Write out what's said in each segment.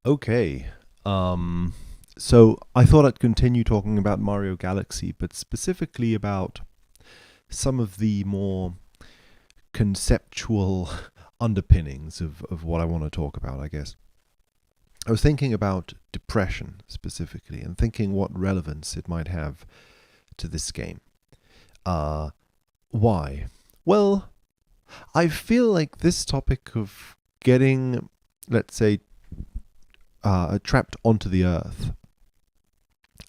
Okay. Um, so I thought I'd continue talking about Mario Galaxy, but specifically about some of the more conceptual underpinnings of what I want to talk about, I guess. I was thinking about depression specifically and thinking what relevance it might have to this game. Uh, why? Well, I feel like this topic of getting, let's say, trapped onto the earth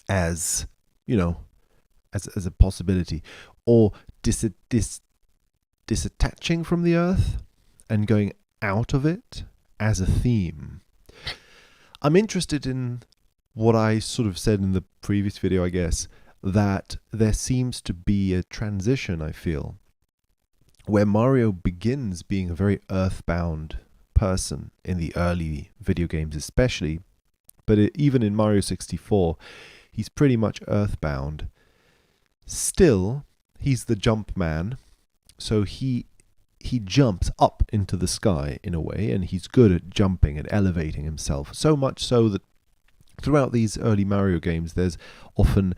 as, you know, as a possibility, or dis- dis- disattaching from the earth and going out of it as a theme. I'm interested in what I sort of said in the previous video, I guess, that there seems to be a transition, I feel, where Mario begins being a very earthbound person in the early video games, especially, but even in Mario 64, he's pretty much earthbound. Still, he's the jump man, so he jumps up into the sky in a way, and he's good at jumping and elevating himself. So much so that throughout these early Mario games, there's often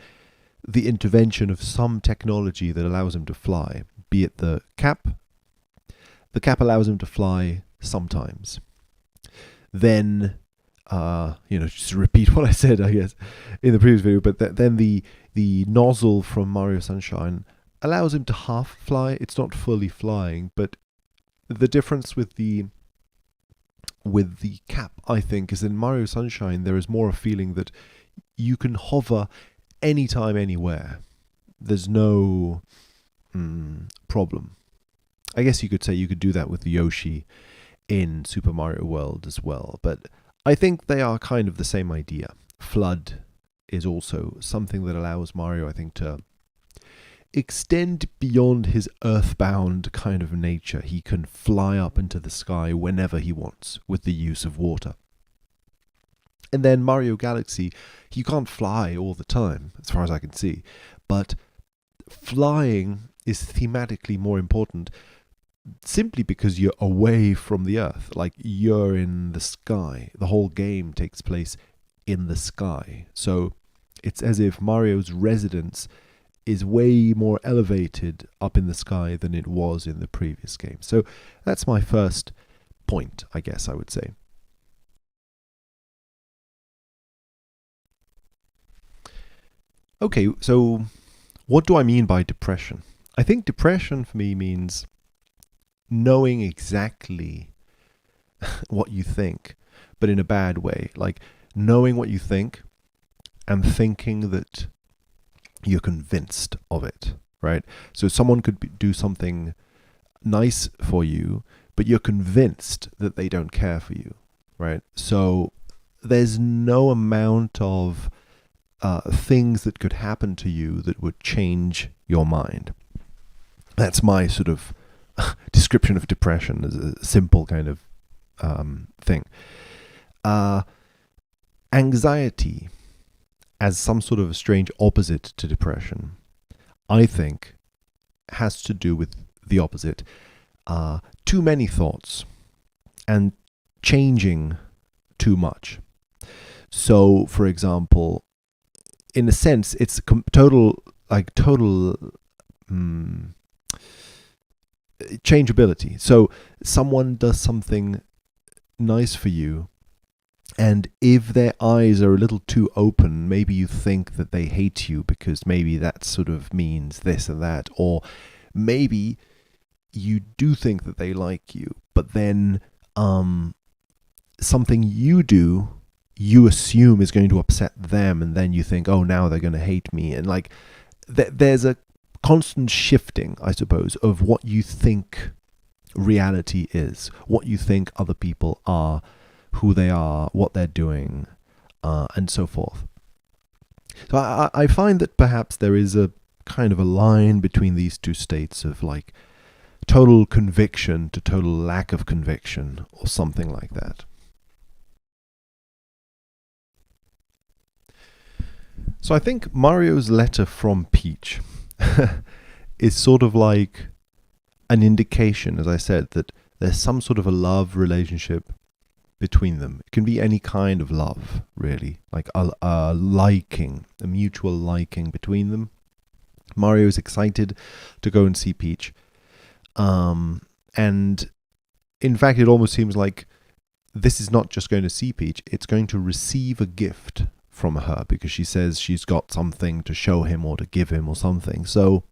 the intervention of some technology that allows him to fly, be it the cap. The cap allows him to fly sometimes. Then, just to repeat what I said, I guess, in the previous video, but then the nozzle from Mario Sunshine allows him to half fly. It's not fully flying, but the difference with the cap, I think, is in Mario Sunshine there is more a feeling that you can hover anytime, anywhere. There's no problem. I guess you could say you could do that with Yoshi in Super Mario World as well, but I think they are kind of the same idea. Flood is also something that allows Mario, I think, to extend beyond his earthbound kind of nature. He can fly up into the sky whenever he wants with the use of water. And then Mario Galaxy, you can't fly all the time, as far as I can see, but flying is thematically more important simply because you're away from the earth. Like, you're in the sky. The whole game takes place in the sky. So it's as if Mario's residence is way more elevated up in the sky than it was in the previous game. So that's my first point, I guess I would say. Okay, so what do I mean by depression? I think depression for me means knowing exactly what you think, but in a bad way. Like, knowing what you think and thinking that you're convinced of it, right? So someone could do something nice for you, but you're convinced that they don't care for you, right? So there's no amount of things that could happen to you that would change your mind. That's my sort of description of depression as a simple kind of thing. Uh, Anxiety, as some sort of a strange opposite to depression, I think has to do with the opposite. Too many thoughts and changing too much. So, for example, in a sense, it's total changeability. So, someone does something nice for you, and if their eyes are a little too open, maybe you think that they hate you because maybe that sort of means this and that, or maybe you do think that they like you, but then something you do, you assume is going to upset them, and then you think, oh, now they're going to hate me. And like, there's a constant shifting, I suppose, of what you think reality is, what you think other people are, who they are, what they're doing, and so forth. So I find that perhaps there is a kind of a line between these two states of like total conviction to total lack of conviction, or something like that. So I think Mario's letter from Peach is sort of like an indication, as I said, that there's some sort of a love relationship between them. It can be any kind of love, really, like a liking, a mutual liking between them. Mario is excited to go and see Peach. And in fact, it almost seems like this is not just going to see Peach, it's going to receive a gift from her, because she says she's got something to show him or to give him or something. So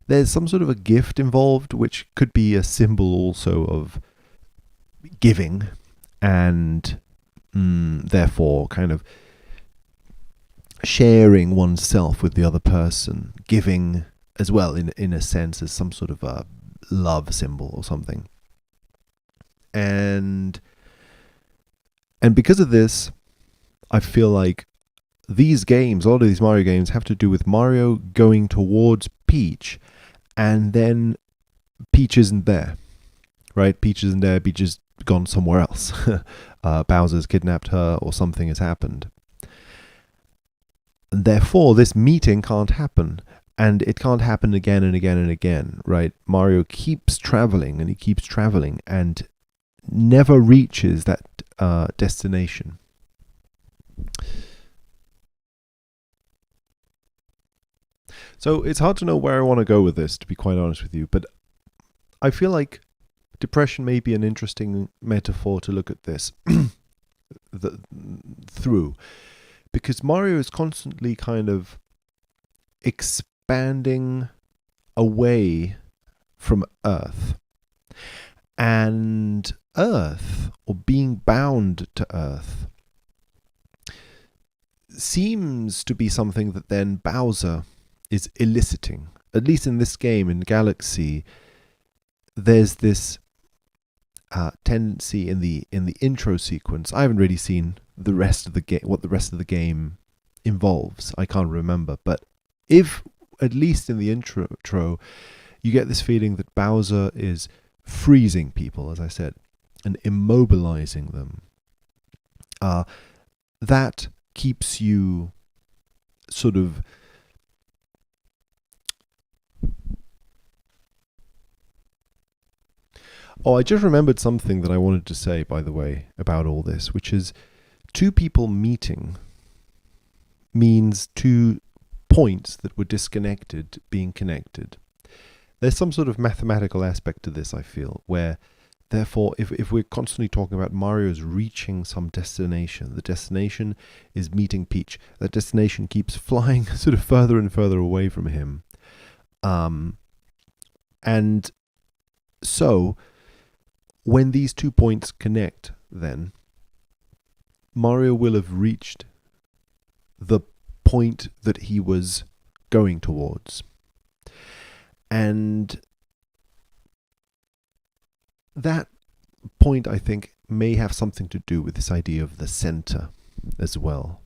there's some sort of a gift involved, which could be a symbol also of giving, and therefore kind of sharing oneself with the other person, giving as well in a sense as some sort of a love symbol or something. And because of this, I feel like these games, a lot of these Mario games, have to do with Mario going towards Peach, and then Peach isn't there, right? Peach isn't there, Peach has gone somewhere else. Bowser's kidnapped her, or something has happened. And therefore, this meeting can't happen. And it can't happen again and again and again, right? Mario keeps traveling and he keeps traveling and never reaches that destination. So it's hard to know where I want to go with this, to be quite honest with you. But I feel like depression may be an interesting metaphor to look at this through. Because Mario is constantly kind of expanding away from Earth. And Earth, or being bound to Earth, seems to be something that then Bowser is eliciting. At least in this game, in Galaxy, there's this tendency in the intro sequence. I haven't really seen the rest of the game, what the rest of the game involves. I can't remember, but if at least in the intro, you get this feeling that Bowser is freezing people, as I said, and immobilizing them. That keeps you sort of I just remembered something that I wanted to say, by the way, about all this, which is two people meeting means two points that were disconnected being connected. There's some sort of mathematical aspect to this, I feel, where therefore if we're constantly talking about Mario's reaching some destination, the destination is meeting Peach. That destination keeps flying sort of further and further away from him. And so when these 2 points connect, then Mario will have reached the point that he was going towards. And that point, I think, may have something to do with this idea of the center as well.